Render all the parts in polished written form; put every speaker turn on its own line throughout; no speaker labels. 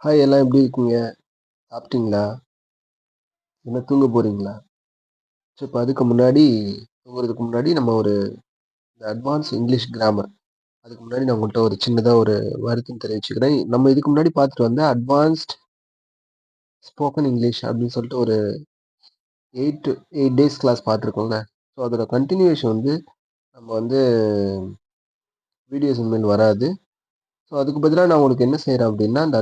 Hi எல்லாம் எப்படி இருக்கீங்க? சாப்பிட்டீங்களா? என்ன தூங்க போறீங்களா? சரி இப்ப அதுக்கு முன்னாடி தூங்குறதுக்கு முன்னாடி நம்ம ஒரு அட்வான்ஸ் இங்கிலீஷ் கிராமர் அதுக்கு முன்னாடி நான் உங்கள்ட்ட ஒரு சின்னதா ஒரு வருத்தம் தெரிவிச்சுக்கிறேன். நம்ம இதுக்கு முன்னாடி பார்த்துட்டு வந்த அட்வான்ஸ்ட் ஸ்போக்கன் இங்கிலீஷ் அப்படின்னு சொல்லிட்டு ஒரு 8 டேஸ் கிளாஸ் பார்த்துருக்கோங்க. ஸோ அதோட கன்டினியூவேஷன் வந்து நம்ம வந்து வீடியோஸ் இனிமேல் வராது. ஸோ அதுக்கு பதிலா நான் உங்களுக்கு என்ன செய்றேன் அப்படின்னா, அந்த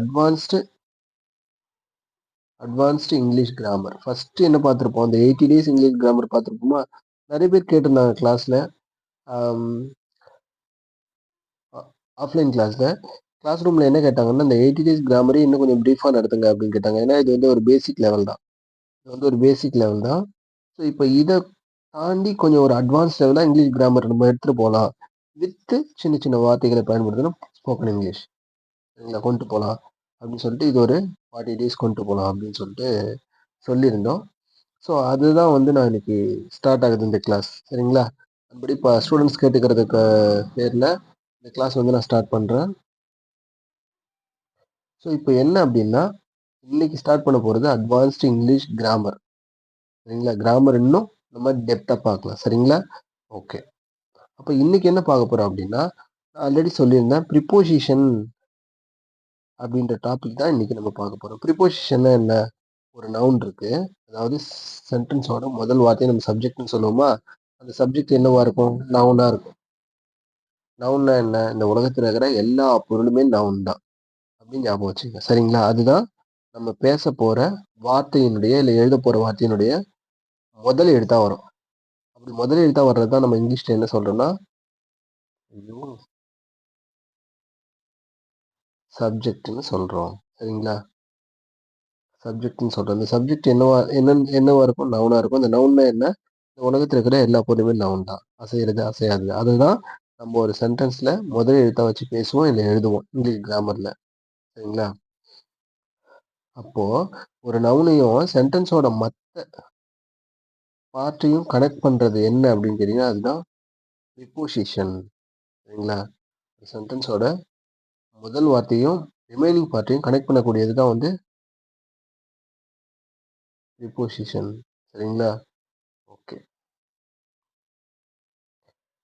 அட்வான்ஸ்டு இங்கிலீஷ் கிராமர். ஃபர்ஸ்ட் என்ன பார்த்துருப்போம்? அந்த 80 டேஸ் இங்கிலீஷ் கிராமர் பார்த்துருப்போமா? நெறைய பேர் கேட்டிருந்தாங்க கிளாஸ்ல. ஆம், ஆ ஆஃப்லைன் கிளாஸ்ல. கிளாஸ் ரூம்ல என்ன கேட்டாங்கன்னா, இந்த 80 டேஸ் கிராமரே இன்னும் கொஞ்சம் பிரீஃபா நடத்துங்க அப்படின்னு கேட்டாங்க. ஏன்னா இது வந்து ஒரு பேசிக் லெவல் தான். இது வந்து ஒரு பேசிக் லெவல் தான். ஸோ இப்ப இத தாண்டி கொஞ்சம் ஒரு அட்வான்ஸ் லெவலா இங்கிலீஷ் கிராமர் நம்ம எடுத்துட்டு போலாம். வித்து சின்ன சின்ன வார்த்தைகள பயன்படுத்தின ஸ்போக்கன் இங்கிலீஷ். சரிங்களா? கொண்டு போலாம். அப்படின்னு சொல்லிட்டு இது ஒரு 40 டேஸ் கொண்டு போலாம் அப்படின்னு சொல்லிட்டு சொல்லியிருந்தோம். ஸோ அதுதான் வந்து நான் இன்னைக்கு ஸ்டார்ட் ஆகுது இந்த கிளாஸ். சரிங்களா? மறுபடி இப்ப ஸ்டூடண்ட்ஸ் கேட்டுக்கிறதுக்கு பேர்ல இந்த கிளாஸ் வந்து நான் ஸ்டார்ட் பண்றேன். ஸோ இப்போ என்ன அப்படின்னா, இன்னைக்கு ஸ்டார்ட் பண்ண போறது அட்வான்ஸ்டு இங்கிலீஷ் கிராமர். சரிங்களா? கிராமர் இன்னும் நம்ம டெப்த்தா பார்க்கலாம். சரிங்களா? ஓகே. அப்ப இன்னைக்கு என்ன பார்க்க போறோம் அப்படின்னா, நான் ஆல்ரெடி சொல்லியிருந்தேன் ப்ரிப்போசிஷன் அப்படின்ற டாபிக் தான் இன்னைக்கு நம்ம பார்க்க போறோம். ப்ரிப்போசிஷன்னா என்ன? ஒரு நவுன் இருக்கு. அதாவது சென்டென்ஸோட முதல் வார்த்தையை நம்ம சப்ஜெக்ட்னு சொல்லுவோமா? அந்த சப்ஜெக்ட் என்னவா இருக்கும்? நவுனா இருக்கும். நவுன்னா என்ன? இந்த உலகத்துல இருக்கிற எல்லா பொருளுமே நவுன் தான். அப்படின்னு ஞாபகம் வச்சுக்கங்க. சரிங்களா? அதுதான் நம்ம பேச போற வார்த்தையினுடைய, இல்ல எழுத போற வார்த்தையினுடைய முதல் எழுத்தா வரும். அப்படி முதல் எழுத்தா வர்றது தான் நம்ம இங்கிலீஷ்ல என்ன சொல்றோம்னா, ஐயோ! சப்ஜெக்ட்ன்னு சொல்றோம். சரிங்களா? சப்ஜெக்ட்ன்னு சொல்றோம். இந்த சப்ஜெக்ட் என்னவா இருக்கும்? நவுனா இருக்கும். அந்த நவுன்னா என்ன? இந்த உலகத்துல இருக்கிற எல்லா பொருளுமே நவுன் தான். அசையறது, அசையாதது. அதுதான் நம்ம ஒரு சென்டென்ஸ்ல முதல் எழுத்தா வச்சு பேசுவோம், இல்ல எழுதுவோம். இங்கிலீஷ் கிராமர்ல. சரிங்களா? அப்போ ஒரு நவுனையும் சென்டென்ஸோட பார்ட்டையும் கனெக்ட் பண்றது என்ன அப்படின்னு கேட்டீங்கன்னா, அதுதான் ப்ரிப்போசிஷன். சரிங்களா? சென்டென்ஸோட முதல் வார்த்தையும் ரிமைனிங் பார்ட்டையும் கனெக்ட் பண்ணக்கூடியது தான் வந்து ப்ரிப்போசிஷன். சரிங்களா? ஓகே.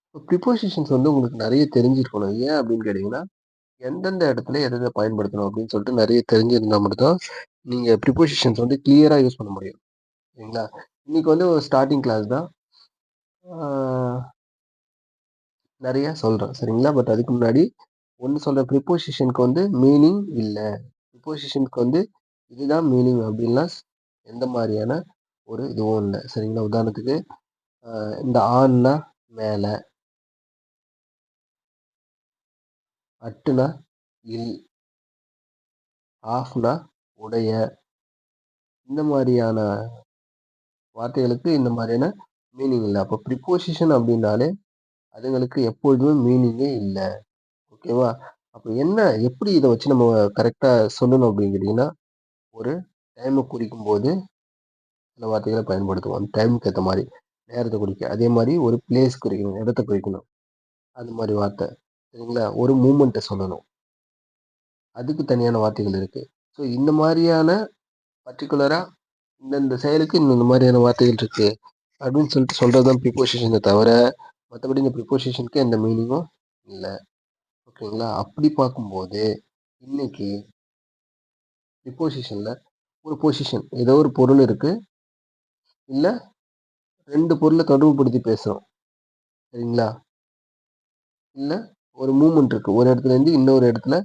இப்போ ப்ரிப்போசிஷன்ஸ் வந்து உங்களுக்கு நிறைய தெரிஞ்சிருக்கணும். ஏன் அப்படின்னு கேட்டீங்கன்னா, எந்தெந்த இடத்துல எத எத பயன்படுத்தணும் அப்படின்னு சொல்லிட்டு நிறைய தெரிஞ்சிருந்தா மட்டும் தான் நீங்க ப்ரிப்போசிஷன்ஸ் வந்து கிளியரா யூஸ் பண்ண முடியும். சரிங்களா? இன்னைக்கு வந்து ஒரு ஸ்டார்ட்டிங் கிளாஸ் தான். நிறைய சொல்றேன். சரிங்களா? பட் அதுக்கு முன்னாடி ஒண்ணு சொல்றேன். ப்ரிப்போசிஷனுக்கு வந்து மீனிங் இல்ல. ப்ரிப்போசிஷனுக்கு வந்து இதுதான் மீனிங் அப்படின்லாம் எந்த மாதிரியான ஒரு இதுவும் இல்ல. சரிங்களா? உதாரணத்துக்கு இந்த ஆன்னா மேல, அட்டுனா இல், ஆஃப்னா உடைய, இந்த மாதிரியான வார்த்தைகளுக்கு இந்த மாதிரியான மீனிங் இல்ல. அப்போ ப்ரிப்போசிஷன் அப்படின்னாலே அதுங்களுக்கு எப்பொழுதுமே மீனிங்கே இல்ல. ஓகேவா? அப்ப என்ன எப்படி இத வச்சு நம்ம கரெக்ட்டா சொல்லணும் அப்படின்னு கேட்டீங்கன்னா, ஒரு டைம குறிக்கும்போது சில வார்த்தைகள பயன்படுத்துவோம். அந்த டைமுக்கு ஏத்த மாரி. நேரத்த குறிக்க. அதே மாரி ஒரு பிளேஸ் குறிக்கணும். இடத்த குறிக்கணும். அது மாரி வார்த்தை. சரிங்களா? ஒரு மூவ்மெண்ட்ட சொல்லணும். அதுக்கு தனியான வார்த்தைகள் இருக்கு. ஸோ இந்த மாரியான பர்ட்டிகுலரா இந்தந்த செயலுக்கு இந்த மாரியான வார்த்தைகள் இருக்கு. அப்படின்னு சொல்லிட்டு சொல்றது தான் ப்ரிப்போசிஷனே தவிர, மத்தபடி இந்த ப்ரிப்போசிஷனுக்கு எந்த மீனிங்கும் இல்ல. ஓகேங்களா? அப்படி பார்க்கும்போது, இன்னைக்கு ப்ரிப்போசிஷன்ல ஒரு பொசிஷன் ஏதோ ஒரு பொருள் இருக்கு. இல்ல 2 பொருள தொடர்புபடுத்தி பேசுறோம். சரிங்களா? இல்ல ஒரு மூவ்மெண்ட் இருக்கு. ஒரு இடத்துல இருந்து இன்னொரு இடத்துல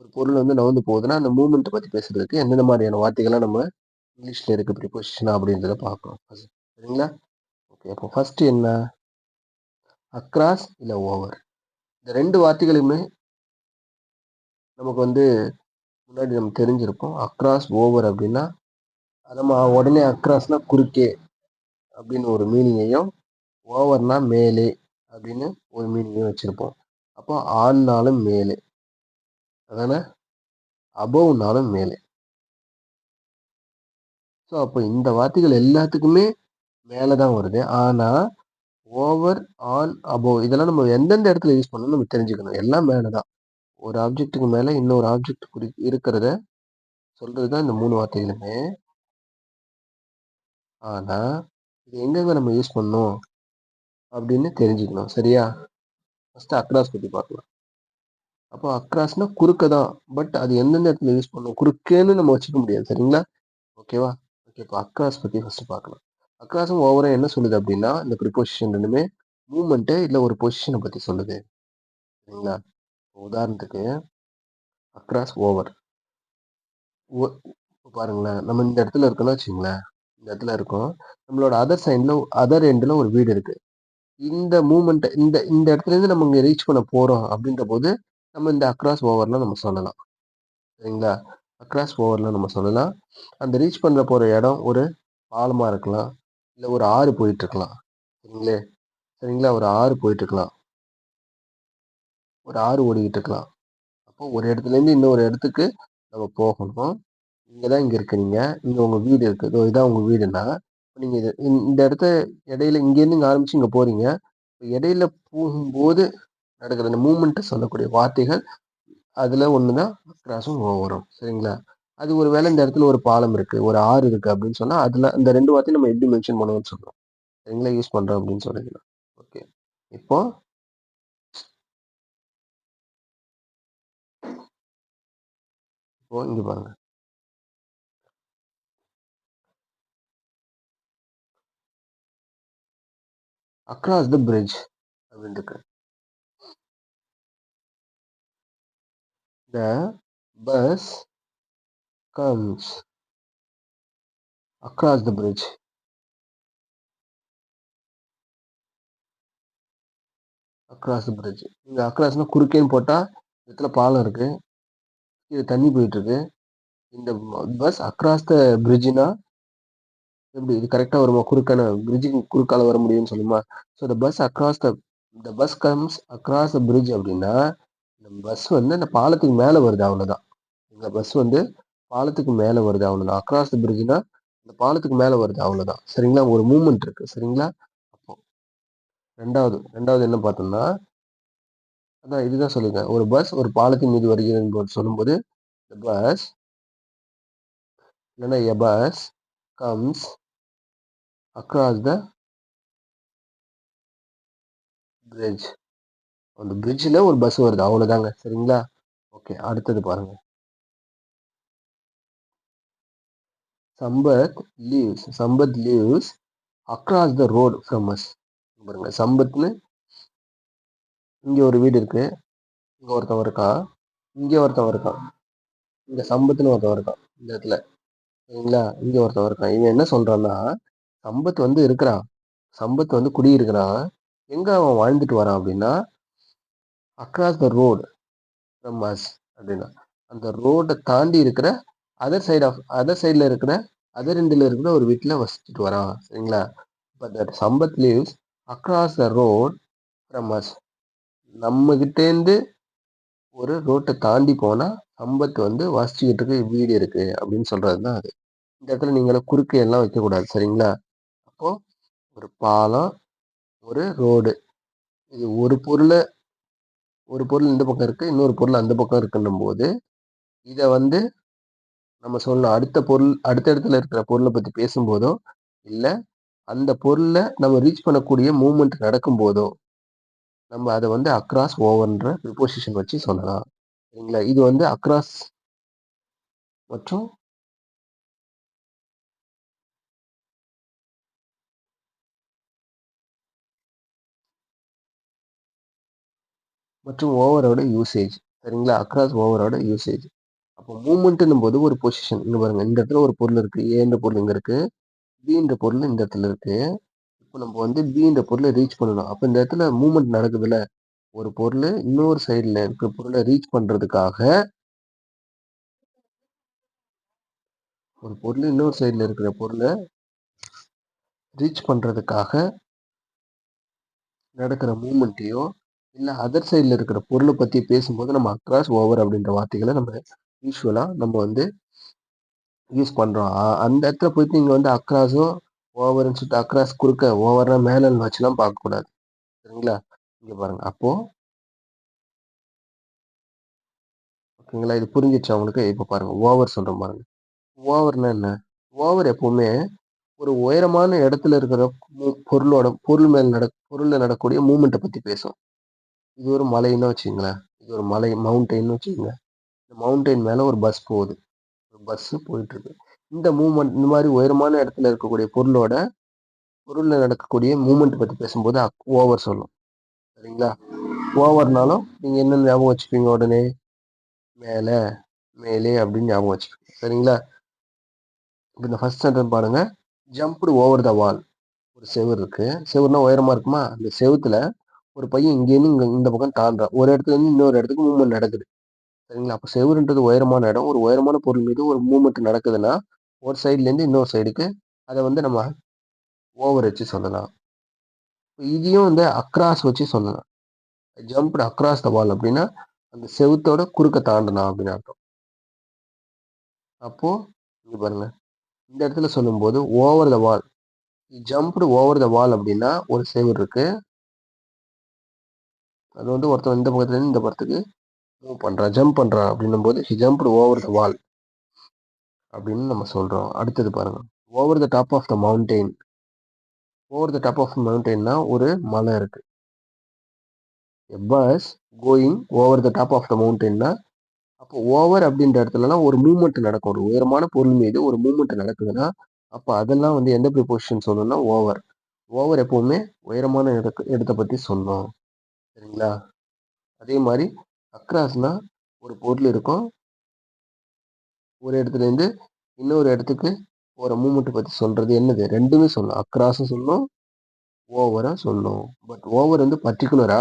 ஒரு பொருள் வந்து நகர்ந்து போகுதுன்னா, அந்த மூவ்மெண்ட்ட பத்தி பேசுறதுக்கு எந்தெந்த மாரியான வார்த்தைகள்லாம் நம்ம இங்கிலீஷ்ல இருக்கு ப்ரிப்போசிஷன் அப்படின்றத பார்க்கிறோம். சரிங்களா? ஓகே. அப்போ ஃபர்ஸ்ட் என்ன? அக்ராஸ் இல்ல ஓவர். இந்த 2 வார்த்தைகளுமே நமக்கு வந்து முன்னாடி நம்ம தெரிஞ்சிருக்கும். அக்ராஸ், ஓவர் அப்படின்னா, நம்ம உடனே அக்ராஸ்னா குறுக்கே அப்படின்னு ஒரு மீனிங்கையும், ஓவர்னா மேலே அப்படின்னு ஒரு மீனிங்கையும் வச்சிருப்போம். அப்போ ஆண்னாலும் மேலே. அதானே? அபோவ்னாலும் மேலே. ஸோ அப்போ இந்த வார்த்தைகள் எல்லாத்துக்குமே மேல தான் வருது. ஆனா, ஓவர், ஆன், அபோவ் இதெல்லாம் நம்ம எந்தெந்த இடத்துல யூஸ் பண்ணணும்னு நம்ம தெரிஞ்சுக்கணும். எல்லாம் மேல தான். ஒரு ஆப்ஜெக்ட்டுக்கு மேல இன்னொரு ஆப்ஜெக்ட் இருக்கிறத சொல்றது தான் இந்த 3 வார்த்தைகளுமே. ஆனா, இது எங்கெங்க நம்ம யூஸ் பண்ணணும் அப்படின்னு தெரிஞ்சுக்கணும். சரியா? ஃபர்ஸ்ட்டு அக்ராஸ் பத்தி பார்க்கலாம். அப்போ அக்ராஸ்னா குறுக்க தான். பட் அது எந்தெந்த இடத்துல யூஸ் பண்ணணும்? குறுக்கேன்னு நம்ம வச்சுக்க முடியாது. சரிங்களா? ஓகேவா? ஓகே. இப்போ அக்ராஸ் பத்தி ஃபர்ஸ்ட்டு பார்க்கலாம். அக்ராஸும் ஓவரும் என்ன சொல்லுது அப்படின்னா, இந்த ப்ரிபோசிஷன் 2மே மூவ்மெண்ட்டு இல்ல ஒரு பொசிஷன பத்தி சொல்லுது. சரிங்களா? உதாரணத்துக்கு அக்ராஸ், ஓவர். ஒ இப்ப பாருங்களேன், நம்ம இந்த இடத்துல இருக்கோம்னு வச்சுக்கங்களேன். இந்த இடத்துல இருக்கோம். நம்மளோட அதர் எண்டுல ஒரு வீடு இருக்கு. இந்த மூவ்மெண்ட் இந்த இந்த இடத்துலேருந்து நம்ம இங்க ரீச் பண்ண போறோம் அப்படின்றபோது, நம்ம இந்த அக்ராஸ் ஓவர்லாம் நம்ம சொல்லலாம். சரிங்களா? அக்ராஸ் ஓவர்ல நம்ம சொல்லலாம். அந்த ரீச் பண்ண போற இடம் ஒரு பாலமா இருக்கலாம். இல்ல ஒரு ஆறு போயிட்டு இருக்கலாம். சரிங்களே சரிங்களா? ஒரு ஆறு போயிட்டு இருக்கலாம். ஒரு ஆறு ஓடிக்கிட்டு இருக்கலாம். அப்போ ஒரு இடத்துலேருந்து இன்னொரு இடத்துக்கு நம்ம போகணும். நீங்க தான் இங்க இருக்கிறீங்க. இங்க உங்க வீடு இருக்கு. இதோ இதான் உங்க வீடுன்னா, நீங்க இந்த இடத்த இடையில இங்கேருந்து இங்க ஆரம்பிச்சு இங்க போறீங்க. இடையில போகும்போது நடக்கிற அந்த மூவ்மெண்ட்ட சொல்லக்கூடிய வார்த்தைகள், அதுல ஒண்ணு தான் கிராஸும் ஓவரும். சரிங்களா? அது ஒரு வேளை இந்த இடத்துல ஒரு பாலம் இருக்கு, ஒரு ஆறு இருக்கு அப்படின்னு சொன்னா, அதுல அந்த 2 வார்த்தையும் நம்ம எப்படி மென்ஷன் பண்ணுவோம்னு சொல்றோம். சரிங்களா? யூஸ் பண்றோம் அப்படின்னு சொல்லிக்கலாம். ஓகே. இப்போ இப்போ இங்க பாருங்க. அக்ராஸ் த பிரிட்ஜ் அப்படின்னு இருக்கு. The bus comes across the bridge. Across the bridge. இங்க அக்ராஸ்னா குறுக்கேன்னு போட்டா, இந்த இடத்துல பாலம் இருக்கு. கீழ தண்ணி போயிட்டு இருக்கு. இந்த பஸ் அக்ராஸ் த பிரிட்ஜ்னா எப்படி இது கரெக்ட்டா வருமா? குறுக்கான பிரிட்ஜுக்கு குறுக்கால வர முடியும்னு சொல்லுமா? So the bus comes across the bridge அப்படின்னா, இந்த பஸ் வந்து அந்த பாலத்துக்கு மேல வருது அவ்வளோதான். இந்த பஸ் வந்து பாலத்துக்கு மேல வருது அவ்வளோதான். அக்ராஸ் த பிரிட்ஜ்னா, இந்த பாலத்துக்கு மேல வருது அவ்வளோதான். சரிங்களா? ஒரு மூவ்மெண்ட் இருக்கு. சரிங்களா? அப்போ 2வது என்ன பார்த்தோம்னா, அதான் இதுதான் சொல்லியிருக்கேன். ஒரு பஸ் ஒரு பாலத்தின் மீது வருகிறதுன்னு சொல்லும்போது, த பஸ் இல்லன்னா a bus comes across the bridge. அந்த பிரிட்ஜ்ல ஒரு பஸ் வருது. அவ்வளோதாங்க. சரிங்களா? ஓகே. அடுத்தது பாருங்க. Sampath leaves across the road from us. பாருங்க. சம்பத்ன்னு இங்க ஒரு வீடு இருக்கு. இங்க ஒருத்தன் இருக்கான். இங்க ஒருத்தன் இருக்கான். இங்க சம்பத்ன்னு ஒருத்தன் இருக்கான். இந்த இடத்துல. சரிங்களா? இங்க ஒருத்தன் இருக்கான். இவன் என்ன சொல்றான்னா, சம்பத் வந்து இருக்கிறான். சம்பத் வந்து குடியிருக்கிறான். எங்க அவன் வாழ்ந்துட்டு வரான் அப்படின்னா, across the road from us அப்படின்னா, அந்த ரோட தாண்டி இருக்கிற அதர் சைடுல இருக்கிற அதர் எண்டுல இருக்கிற ஒரு வீட்ல வசிச்சுட்டு வரான். சரிங்களா? But that Sampath lives across the road from us. நம்ம கிட்டேருந்து ஒரு ரோட்ட தாண்டி போனா, சம்பத் வந்து வசிச்சுக்கிட்டு இருக்க வீடு இருக்கு அப்படின்னு சொல்றது தான் அது. இந்த இடத்துல நீங்களும் குறுக்கு எல்லாம் வைக்கக்கூடாது. சரிங்களா? அப்போ ஒரு பாலம், ஒரு ரோடு. இது ஒரு பொருள் இந்த பக்கம் இருக்கு. இன்னொரு பொருள் அந்த பக்கம் இருக்குன்னும்போது, இத வந்து நம்ம சொல்லணும். அடுத்த இடத்துல இருக்கிற பொருள பத்தி பேசும்போதோ, இல்ல அந்த பொருள நம்ம ரீச் பண்ணக்கூடிய மூவ்மெண்ட் நடக்கும்போதோ, நம்ம அத வந்து அக்ராஸ், ஓவர்ன்ற ப்ரிபோசிஷன் வச்சு சொல்லலாம். சரிங்களா? இது வந்து அக்ராஸ் மற்றும் ஓவரோட யூசேஜ். சரிங்களா? அக்ராஸ், ஓவரோட யூசேஜ். அப்போ மூவ்மெண்ட்ன்னும்போது ஒரு பொசிஷன். இங்க பாருங்க. இந்த இடத்துல ஒரு பொருள் இருக்கு. ஏன்ற பொருள் இங்க இருக்கு. பீன்ற பொருள் இந்த இடத்துல இருக்கு. இப்போ நம்ம வந்து பீன்ற பொருள ரீச் பண்ணணும். அப்ப இந்த இடத்துல மூவ்மெண்ட் நடக்குதுல்ல. ஒரு பொருளு இன்னொரு சைடுல இருக்க பொருள ரீச் பண்றதுக்காக ஒரு பொருள் இன்னொரு சைடுல இருக்கிற பொருள ரீச் பண்றதுக்காக நடக்கிற மூவ்மெண்ட்டையோ, இல்ல அதர் சைடுல இருக்கிற பொருள பத்தி பேசும்போது நம்ம அக்ராஸ், ஓவர் அப்படின்ற வார்த்தைகள நம்ம வந்து யூஸ் பண்றோம். அந்த இடத்துல போயிட்டு நீங்க வந்து அக்ராஸோ, ஓவர்ன்னு சொல்லிட்டு அக்ராஸ் குறுக்க, ஓவர்னா மேலன்னு வச்சுலாம் பார்க்கக்கூடாது. சரிங்களா? இங்க பாருங்க. அப்போ ஓகேங்களா? இது புரிஞ்சிருச்சா உங்களுக்கு? இப்ப பாருங்க. ஓவர் சொல்றேன் பாருங்க. ஓவர்னா என்ன? ஓவர் எப்பவுமே ஒரு உயரமான இடத்துல இருக்கிற பொருள்ல நடக்கக்கூடிய மூவ்மெண்ட்ட பத்தி பேசும். இது ஒரு மலைன்னு வச்சுக்கங்களேன். இது ஒரு மலை மவுண்டெயின்னு வச்சுக்கங்க. இந்த மவுண்டெயின் மேல ஒரு பஸ் போகுது. ஒரு பஸ் போயிட்டுருக்கு. இந்த மாரி உயரமான இடத்துல இருக்கக்கூடிய பொருள்ல நடக்கக்கூடிய மூவ்மெண்ட் பத்தி பேசும்போது ஓவர் சொல்லும். சரிங்களா? ஓவர்னாலும் நீங்க என்ன ஞாபகம் வச்சுப்பீங்க உடனே? மேல, மேலே அப்படின்னு ஞாபகம் வச்சுப்பீங்க. சரிங்களா? இப்ப இந்த ஃபர்ஸ்ட் சென்டென்ஸ் பாருங்க. Jumped over the wall. ஒரு செவுரு இருக்கு. செவுருனா உயரமா இருக்குமா? அந்த செவுத்துல ஒரு பையன் இங்கேருந்து இந்த பக்கம் தாண்டுறான். ஒரு இடத்துல இருந்து இன்னொரு இடத்துக்கு மூவ்மெண்ட் நடக்குது. சரிங்களா? அப்ப செவுருன்றது உயரமான இடம். ஒரு உயரமான பொருள் மீது ஒரு மூவ்மெண்ட் நடக்குதுன்னா, ஒரு சைடுல இருந்து இன்னொரு சைடுக்கு அத வந்து நம்ம ஓவர் வச்சு சொல்லலாம். இதையும் வந்து அக்ராஸ் வச்சு சொல்லலாம். ஜம்ப்டு அக்ராஸ் த வால் அப்படின்னா, அந்த செவுத்தோட குறுக்க தாண்டுனான் அப்படின்னு அர்த்தம். அப்போ இங்க பாருங்க. இந்த இடத்துல சொல்லும்போது over the wall. Jumped over the wall அப்படின்னா, ஒரு செவுரு இருக்கு. அது வந்து ஒருத்தன் இந்த பக்கத்துல இருந்து இந்த பக்கத்துக்கு மூவ் பண்றான். ஜம்ப் பண்றான் அப்படின்னும்போது, he jumped over the wall அப்படின்னு நம்ம சொல்றோம். அடுத்தது பாருங்க. Over the top of the mountain. Over the top of மவுண்டெயின்னா ஒரு மலை இருக்கு. A bus going over the top of the மவுண்டெயின்னா, அப்போ ஓவர் அப்படின்ற இடத்துலலாம் ஒரு மூவ்மெண்ட் நடக்கும். ஒரு உயரமான பொருள் மீது ஒரு மூவ்மெண்ட் நடக்குதுன்னா, அப்ப அதெல்லாம் வந்து எந்த ப்ரிபோசிஷன் சொல்லணும்னா ஓவர். ஓவர் எப்பவுமே உயரமான இடத்த பத்தி சொல்லும். சரிங்களா? அதே மாரி அக்ராஸ்னா ஒரு பொருள் இருக்கும். ஒரு இடத்துல இருந்து இன்னொரு இடத்துக்கு போற மூவ்மெண்ட் பத்தி சொல்றது என்னது? 2மே சொல்லும். அக்ராஸும் சொல்லும், ஓவரா சொல்லும். பட் ஓவர் வந்து பர்ட்டிகுலரா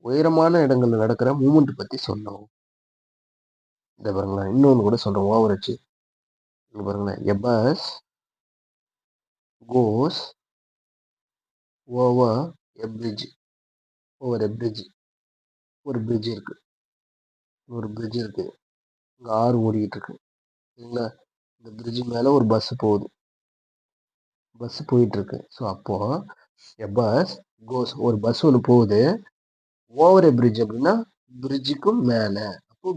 உயரமான இடங்கள்ல நடக்கிற மூவ்மெண்ட் பத்தி சொல்லும். இத பாருங்களேன். இன்னொன்னு கூட சொல்றேன் ஓவர் வச்சு. இங்க பாருங்களேன். A bus goes over a bridge. Over a bridge. ஒரு பிரிட்ஜ் இருக்கு. ஒரு பிரிட்ஜ் இருக்கு. இங்க ஆறு ஓடிக்கிட்டு இருக்கு. சரிங்களா? இந்த பிரிட்ஜ் மேல ஒரு பஸ் போகுது. பஸ் போயிட்டு இருக்கு. ஸோ அப்போ எ பஸ் கோஸ் ஒரு பஸ் ஒண்ணு போகுது. ஓவர் எ பிரிட்ஜ் அப்படின்னா பிரிட்ஜுக்கும் மேல. அப்போ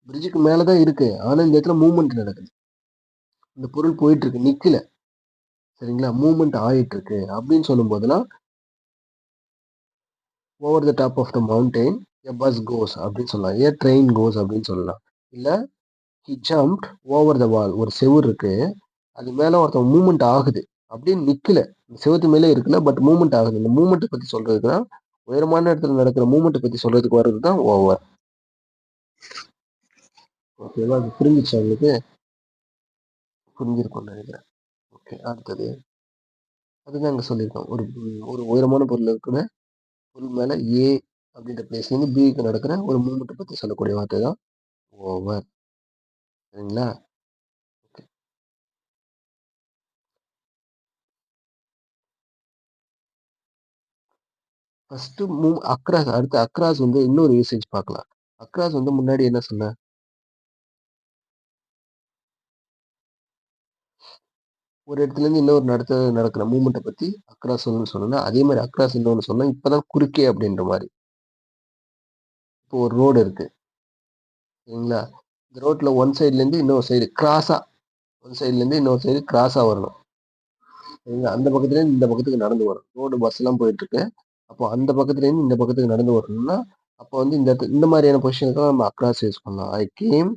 பிரிட்ஜுக்கு மேல தான் இருக்கு. ஆனா இந்த இடத்துல மூவ்மெண்ட் நடக்குது. இந்த பொருள் போயிட்டு இருக்கு. நிக்கல. சரிங்களா? மூவ்மெண்ட் ஆயிட்டு இருக்கு. அப்படின்னு சொல்லும்போதெல்லாம் over the top of the mountain a bus goes அப்படின்னு சொல்லலாம். ஏ ட்ரெயின் கோஸ் அப்படின்னு சொல்லலாம். இல்ல he jumped over the wall. ஒரு செவுரு இருக்கு. அது மேல ஒருத்தன் மூவ்மெண்ட் ஆகுது. அப்படியே நிக்கல. செவுத்து மேலே இருக்குல்ல. பட் மூவ்மெண்ட் ஆகுது. இந்த மூவ்மெண்ட் பத்தி சொல்றதுக்கு தான் உயரமான இடத்துல நடக்கிற மூவ்மெண்ட் பத்தி சொல்றதுக்கு வர்றது தான் ஓவர். ஓகேவா? அது புரிஞ்சிச்சா உங்களுக்கு? புரிஞ்சிருக்கும்னு நினைக்கிறேன். ஓகே. அடுத்தது அதுதான் இங்க சொல்லியிருக்கோம். ஒரு ஒரு உயரமான பொருள் இருக்குது. பொருள் மேல ஏ அப்படின்ற பிளேஸ்ல இருந்து பிக்கு நடக்கிற ஒரு மூவ்மெண்ட் பத்தி சொல்லக்கூடிய வார்த்தை தான் ஓவர். சரிங்களா? First across. அடுத்து அக்ராஸ் வந்து இன்னொரு யூசேஜ் பார்க்கலாம். அக்ராஸ் வந்து முன்னாடி என்ன சொன்னேன்? ஒரு இடத்துல இருந்து இன்னொரு இடத்துல நடக்கிற மூவ்மெண்ட்ட பத்தி அக்ராஸ் சொன்னேன்னா, அதே மாரி அக்ராஸ் இன்னொன்னு சொன்னேன். இப்பதான் குறுக்கே அப்படின்ற மாரி. இப்போ ஒரு ரோடு இருக்கு. சரிங்களா? இந்த ரோட்ல ஒன் சைட்ல இருந்து இன்னொரு சைடு கிராஸா ஒரு சைட்ல இருந்து இன்னொரு சைடு கிராஸா வரணும். சரிங்களா? அந்த பக்கத்துல இருந்து இந்த பக்கத்துக்கு நடந்து வரணும். ரோடு பஸ் எல்லாம் போயிட்டு இருக்கு. அப்போ அந்த பக்கத்துல இருந்து இந்த பக்கத்துக்கு நடந்து வரணும்னா, அப்போ வந்து இந்த மாதிரியான பொசிஷனுக்கு தான் நம்ம அக்ராஸ் யூஸ் பண்ணலாம். I came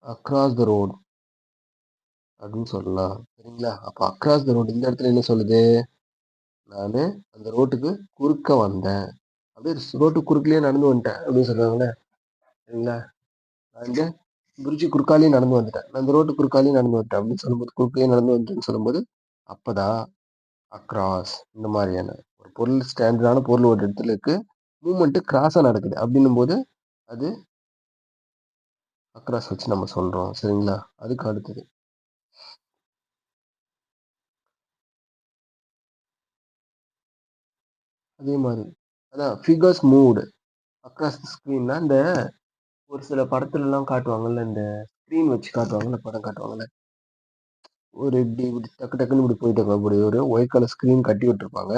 across the road அப்படின்னு சொல்லலாம். சரிங்களா? அப்ப அக்ராஸ் த ரோட் இந்த இடத்துல என்ன சொல்லுது? நானு அந்த ரோட்டுக்கு குறுக்க வந்தேன். அப்படியே ரோட்டு குறுக்கலயே நடந்து வந்துட்டேன் அப்படின்னு சொல்றாங்கல்ல. சரிங்களா? நான் இந்த பிரிட்ஜ் குறுக்காலயே நடந்து வந்துட்டேன். நான் இந்த ரோட்டு குறுக்காலயே நடந்து வந்துட்டேன் அப்படின்னு சொல்லும்போது, குறுக்கலயே நடந்து வந்துட்டேன்னு சொல்லும்போது, அப்பதான் அக்ராஸ் இந்த மாதிரியான ஒரு பொருள் ஸ்டாண்டர்டான பொருள் ஒரு இடத்துல இருக்கு. மூவ்மெண்ட் கிராஸா நடக்குது. அப்படின்னும்போது, அது அக்ராஸ் வச்சு நம்ம சொல்றோம். சரிங்களா? அதுக்கு அடுத்தது அதே மாரி அதான் ஃபிகர்ஸ் மூவ்டு அக்ராஸ் த ஸ்க்ரீன்னா, இந்த ஒரு சில படத்துலலாம் காட்டுவாங்கல்ல, இந்த ஸ்க்ரீன் வச்சு காட்டுவாங்கல்ல, படம் காட்டுவாங்கல்ல. ஒரு இப்படி இப்படி டக்கு டக்குன்னு இப்படி போயிட்டு இருக்கும். இப்படி ஒரு ஒயிட் கலர் ஸ்க்ரீன் கட்டி விட்டுருப்பாங்க.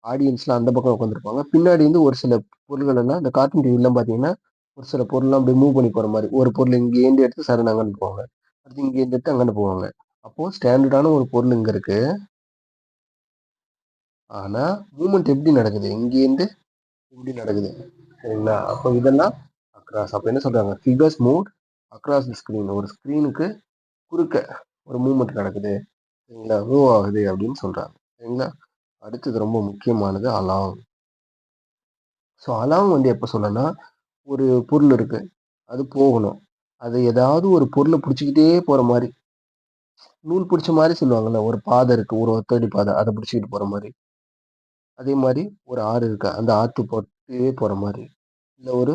ஆடியன்ஸ்லாம் அந்த பக்கம் உட்காந்துருப்பாங்க. பின்னாடி வந்து ஒரு சில பொருள்கள் எல்லாம் இந்த கார்ட்டூன் டிவிலாம் பார்த்தீங்கன்னா, ஒரு சில பொருள்லாம் அப்படியே மூவ் பண்ணி போற மாரி. ஒரு பொருள் இங்கேருந்து எடுத்து சடனா அங்கன்னு போவாங்க. அடுத்து இங்கேருந்து எடுத்து அங்கன்னு போவாங்க. அப்போ ஸ்டாண்டர்டான ஒரு பொருள் இங்க இருக்கு. ஆனா, மூவ்மெண்ட் எப்படி நடக்குது? இங்கேருந்து இப்படி நடக்குது. சரிங்களா? அப்போ இதெல்லாம் அக்ராஸ். அப்ப என்ன சொல்றாங்க? Figures moved across the screen. ஒரு ஸ்க்ரீனுக்கு குறுக்க ஒரு மூவ்மெண்ட் நடக்குது. சரிங்களா? மூவ் ஆகுது அப்படின்னு சொல்றாங்க. சரிங்களா? அடுத்தது ரொம்ப முக்கியமானது அலார்ம். ஸோ அலார்ம் வந்து எப்ப சொல்லலாம்னா, ஒரு பொருள் இருக்கு. அது போகணும். அது ஏதாவது ஒரு பொருள புடிச்சுக்கிட்டே போற மாரி. நூல் புடிச்ச மாரி சொல்லுவாங்கல்ல. ஒரு பாதை இருக்கு. ஒரு ஒத்தடி பாதை. அத புடிச்சுக்கிட்டு போற மாரி. அதே மாரி ஒரு ஆறு இருக்கு. அந்த ஆத்து பக்கத்திலேயே போற மாரி. இல்ல ஒரு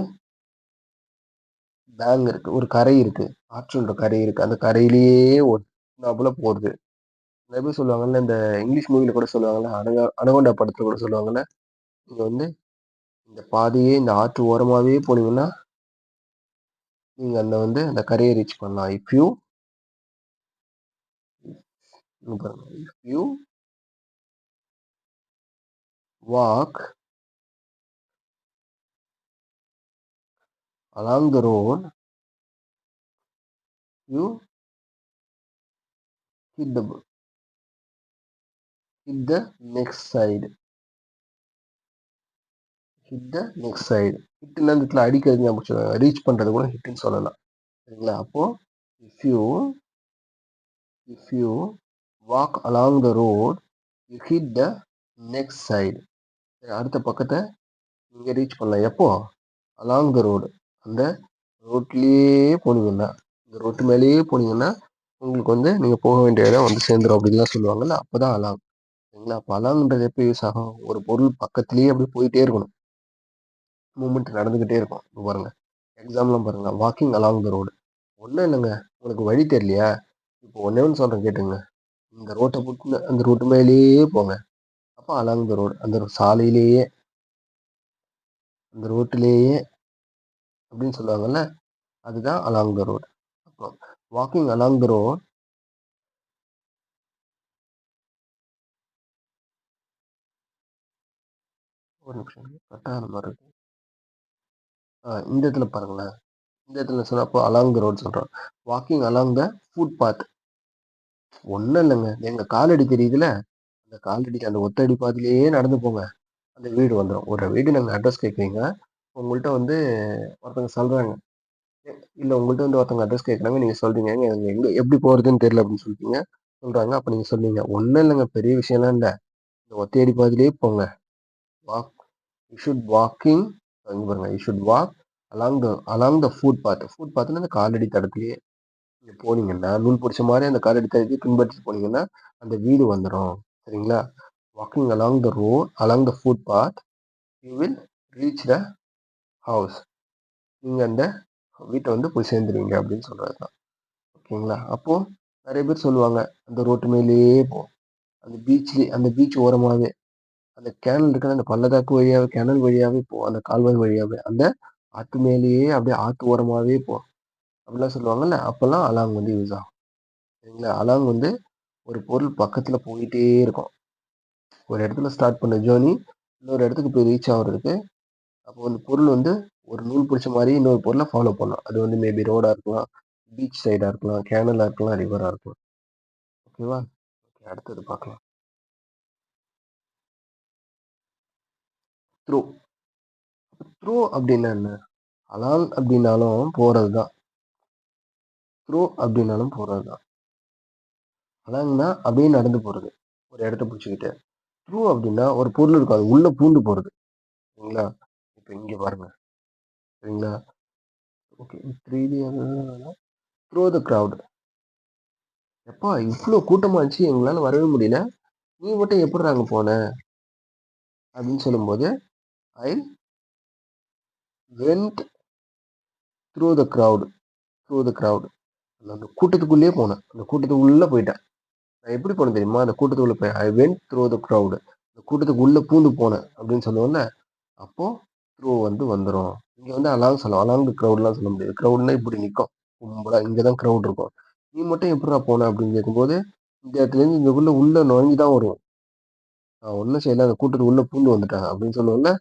டேம் இருக்கு. ஒரு கரை இருக்கு. ஆற்றோட கரை இருக்கு. அந்த கரையிலேயே ஒட்டுனாப்புல போறது. நெறைய பேர் சொல்லுவாங்கல்ல, இந்த இங்கிலீஷ் மூவில கூட சொல்லுவாங்கல்ல, அனகோண்டா படத்துல கூட சொல்லுவாங்கல்ல, நீங்க வந்து இந்த பாதையே இந்த ஆற்று ஓரமாவே போனீங்கன்னா, நீங்க அந்த கரைய ரீச் பண்ணலாம். இங்க பாருங்க. If you walk along the road, you hit the hit the next side. Hit the next side. ஹிட்னா இந்த இடத்துல அடிக்கிறது ஞாபகம் வச்சுக்கோங்க. ரீச் பண்றது கூட ஹிட்ன்னு சொல்லலாம். சரிங்களா? அப்போ if you if you walk along the road, you hit the next side. அடுத்த பக்கத்த நீங்க ரீச் பண்ணலாம். எப்போ? Along the road. அந்த ரோட்லயே போனீங்கன்னா, இந்த ரோட்டு மேலேயே போனீங்கன்னா, உங்களுக்கு வந்து நீங்க போக வேண்டிய இடம் வந்து சேர்ந்துரும் அப்படின்லாம் சொல்லுவாங்கல்ல. அப்பதான் அலாங். சரிங்களா? அப்ப அலாங்ன்றது எப்ப யூஸ் ஆகும்? ஒரு பொருள் பக்கத்திலேயே அப்படியே போயிட்டே இருக்கணும். மூவ்மெண்ட் நடந்துகிட்டே இருக்கும். இப்ப பாருங்க. எக்ஸாம்லாம் பாருங்க. Walking along the road. ஒண்ணும் இல்லைங்க. உங்களுக்கு வழி தெரியலையா? இப்போ ஒண்ணே ஒண்ணு சொல்றேன் கேட்டுங்க. இந்த ரோட்ட புடிச்சு அந்த ரோட்டு மேலேயே போங்க. அப்ப அலாங் த ரோடு. அந்த சாலையிலேயே, அந்த ரோட்டிலேயே அப்படின்னு சொல்லுவாங்கல்ல. அதுதான் அலாங் த ரோட். அப்போ வாக்கிங் அலாங் த ரோட். ஒரு நிமிஷம் கட் ஆகுற மாரி இருக்கு. இந்த இடத்துல பாருங்களேன். இந்த இடத்துல சொன்னப்போ அலாங் த ரோட் சொல்றோம். வாக்கிங் அலாங் த ஃபுட் பாத். ஒண்ணும் இல்லைங்க. எங்க காலடி தெரியுதுல, அந்த காலடி அந்த ஒத்தடி பாதையிலேயே நடந்து போங்க. அந்த வீடு வந்துரும். ஒரு வீடு நாங்க அட்ரஸ் கேட்குறீங்க. உங்கள்ட்ட வந்து ஒருத்தவங்க சொல்றாங்க. இல்ல உங்கள்ட்ட வந்து ஒருத்தவங்க அட்ரஸ் கேட்குறாங்க. நீங்க சொல்றீங்க. "எங்க எங்க எப்படி போறதுன்னு தெரியல" அப்படின்னு சொல்லிட்டீங்க. சொல்றாங்க. அப்ப நீங்க சொன்னீங்க. ஒண்ணும் இல்லைங்க. பெரிய விஷயம்லாம் இல்ல. இந்த ஒத்தையடி பாதையிலேயே போங்க. வாக் யூ ஷுட் வாக்கிங் இங்க பாருங்க. You should walk along the footpath. ஃபுட் பாத்ன்னா அந்த காலடி தடத்திலேயே நீங்க போனீங்கன்னா, நூல் புடிச்ச மாரி அந்த காலடி தடத்தையே பின்பற்றிட்டு போனீங்கன்னா, அந்த வீடு வந்துரும். சரிங்களா? Walking along the footpath, you will reach the house. நீங்க அந்த வீட்ட வந்து போய் சேர்ந்துருவீங்க அப்படின்னு சொல்றது தான். ஓகேங்களா? அப்போ நெறைய பேர் சொல்லுவாங்க, அந்த ரோட்டு மேலேயே போ. அந்த பீச் ஓரமாவே அந்த கேனல் இருக்குல்ல, அந்த பள்ளத்தாக்கு வழியாவே கேனல் வழியாவே போ. அந்த கால்வாய் வழியாவே. அந்த ஆத்து மேலேயே அப்படியே ஆத்து ஓரமாவே போ. அப்படிலாம் சொல்லுவாங்கல்ல. அப்பல்லாம் அலாங் வந்து யூஸ் ஆகும். சரிங்களா? அலாங் வந்து ஒரு பொருள் பக்கத்துல போயிட்டே இருக்கும். ஒரு இடத்துல ஸ்டார்ட் பண்ண ஜர்னி இன்னொரு இடத்துக்கு போய் ரீச் ஆகுறதுக்கு, அப்போ அந்த பொருள் வந்து ஒரு நூல் பிடிச்ச மாரி இன்னொரு பொருள ஃபாலோ பண்ணும். அது வந்து மேபி ரோடா இருக்கலாம், பீச் சைடா இருக்கலாம், கேனலா இருக்கலாம், ரிவரா இருக்கலாம். ஓகேவா? ஓகே அடுத்தது பார்க்கலாம். த்ரோ. த்ரோ அப்படின்னா என்ன? அலாங் அப்படின்னாலும் போறது தான். த்ரோ அப்படின்னாலும் போறது தான். அலாங்னா அப்படியே நடந்து போறது. ஒரு இடத்த பிடிச்சுக்கிட்டு. த்ரூ அப்படின்னா ஒரு பொருள் இருக்கும். அது உள்ள பூந்து போறது. சரிங்களா? இப்ப இங்க பாருங்க. சரிங்களா? Okay. 3D through the crowd. எப்பா இவ்ளோ கூட்டமா இருந்துச்சு எங்களால வரவே முடியல. நீ மட்டும் எப்புட்றா அங்க போன? அப்படின்னு சொல்லும்போது, I went through the crowd. Through the crowd. அந்த கூட்டத்துக்குள்ளேயே போனேன். அந்த கூட்டத்துக்குள்ள போயிட்டேன். நான் எப்படி போனேன் தெரியுமா? அந்த கூட்டத்துக்குள்ள போய் I went through the crowd. அந்த கூட்டத்துக்கு உள்ள பூந்து போனேன் அப்படின்னு சொல்லுவோம்ல. அப்போ த்ரூ வந்து வந்துரும். இங்க வந்து அலாங் சொல்லலாம். அலாங் த கிரவுட்லாம் சொல்ல முடியாது. கிரவுட்னா இப்படி நிக்கும். கும்பலா இங்க தான் கிரவுட் இருக்கும். நீ மட்டும் எப்புட்றா போன அப்படின்னு கேட்கும்போது, இந்த இடத்துலேருந்து இங்கக்குள்ள உள்ள நுழைஞ்சு தான் வருவோம். ஒண்ணும் செய்யல. அந்த கூட்டத்துக்கு உள்ள பூந்து வந்துட்டாங்க அப்படின்னு சொல்லுவோம்ல.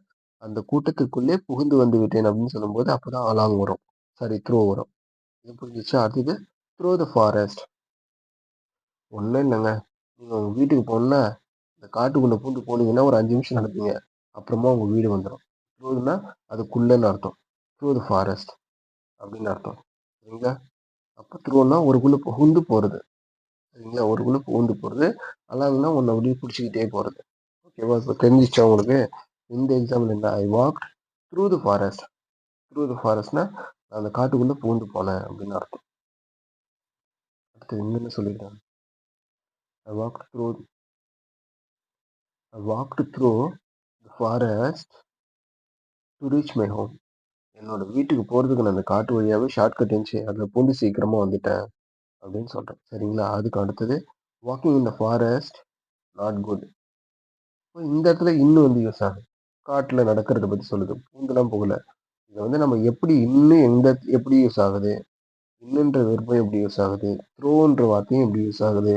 அந்த கூட்டத்துக்குள்ளே புகுந்து வந்து விட்டேன் அப்படின்னு சொல்லும்போது, அப்பதான் அலாங் வரும். சாரி த்ரோ வரும். இது புரிஞ்சுச்சா? அடுத்தது த்ரூ த ஃபாரஸ்ட். ஒண்ணும் இல்லங்க. நீங்க உங்க வீட்டுக்கு போணும்னா, இந்த காட்டுக்குள்ள பூந்து போனீங்கன்னா ஒரு 5 நிமிஷம் நடப்பீங்க. அப்புறமா உங்க வீடு வந்துரும். த்ரூன்னா அதுக்குள்ளன்னு அர்த்தம். த்ரூ த ஃபாரஸ்ட் அப்படின்னு அர்த்தம். சரிங்களா? அப்ப த்ரூன்னா ஒருக்குள்ள புகுந்து போறது. சரிங்களா? ஒருக்குள்ள புகுந்து போறது. அலாங்னா உன்ன அப்படியே புடிச்சுக்கிட்டே போறது. ஓகேவா? இப்ப தெரிஞ்சுச்சா உங்களுக்கு? இந்த எக்ஸாம்பிள் என்ன? I walked through the forest. Through the ஃபாரஸ்ட்னா நான் அந்த காட்டுக்குள்ள புகுந்து போனேன் அப்படின்னு அர்த்தம். அடுத்து என்னன்னு சொல்லிருக்காங்க? ஐ walked through I walked through the forest to reach my home. என்னோட வீட்டுக்கு போறதுக்கு நான் அந்த காட்டு வழியாவே ஷார்ட்கட் இருந்துச்சு. அதுல பூந்து சீக்கிரமா வந்துட்டேன் அப்படின்னு சொல்றேன். சரிங்களா? அதுக்கு அடுத்தது walking in the forest not good. இந்த இடத்துல இன்னும் வந்து யூஸ் ஆகுது. காட்டுல நடக்கிறத பத்தி சொல்லுது. பூந்துலாம் போகல. இத வந்து நம்ம எப்படி இன்னும் எந்த எப்படி யூஸ் ஆகுது? இன்னுன்ற வெர்பம் எப்படி யூஸ் ஆகுது? த்ரோன்ற வார்த்தையும் எப்படி யூஸ் ஆகுது?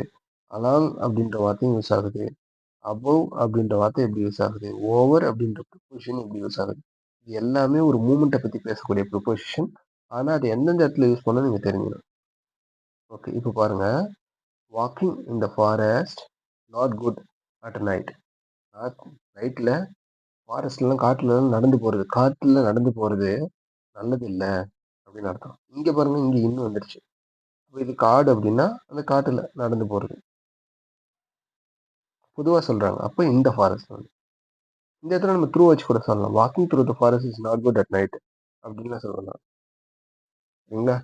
அலாங் அப்படின்ற வார்த்தையும் யூஸ் ஆகுது. அபவ் அப்படின்ற வார்த்தை எப்படி யூஸ் ஆகுது? ஓவர் அப்படின்ற ப்ரிப்போசிஷன் எப்படி யூஸ் ஆகுது? இது எல்லாமே ஒரு மூவ்மெண்ட்ட பத்தி பேசக்கூடிய ப்ரிப்போசிஷன். ஆனா, அது எந்தெந்த இடத்துல யூஸ் பண்ணணும்னு நீங்க தெரிஞ்சுக்கணும். ஓகே. இப்ப பாருங்க. Walking in the forest not good at night. Not நைட்ல ஃபாரஸ்ட்லலாம் காட்டுலலாம் நடந்து போறது. காட்டுல நடந்து போறது நல்லது இல்ல அப்படின்னு அர்த்தம். இங்க பாருங்க, இங்க இன்னும் வந்துருச்சு. இப்ப இது காடு அப்படின்னா, அந்த காட்டுல நடந்து போறது. பொதுவா சொல்றாங்க. அப்ப இந்த ஃபாரஸ்ட் வந்து. இந்த இடத்துல நம்ம த்ரூ வச்சு கூட சொல்லலாம். Walking through the forest is not good at night அப்படின்லாம் சொல்லலாம். சரிங்களா?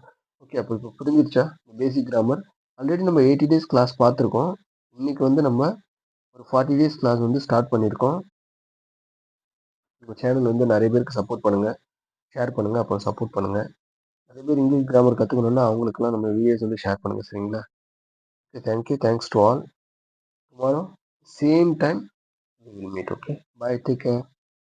ஓகே. அப்ப இப்ப புரிஞ்சிருச்சா? பேசிக் கிராமர். ஆல்ரெடி நம்ம 80 டேஸ் கிளாஸ் பார்த்துருக்கோம். இன்னைக்கு வந்து நம்ம ஒரு 40 டேஸ் கிளாஸ் வந்து ஸ்டார்ட் பண்ணியிருக்கோம். நம்ம சேனல் வந்து நெறைய பேருக்கு சப்போர்ட் பண்ணுங்க. ஷேர் பண்ணுங்க. அப்புறம் சப்போர்ட் பண்ணுங்க. நெறைய பேர் இங்கிலீஷ் கிராமர் கத்துக்கணும்னா, அவங்களுக்கெல்லாம் நம்ம வீடியோஸ் வந்து ஷேர் பண்ணுங்க. சரிங்களா? Okay. Thank you. Thanks to all. Tomorrow same time we will meet. Okay. Bye. Take care.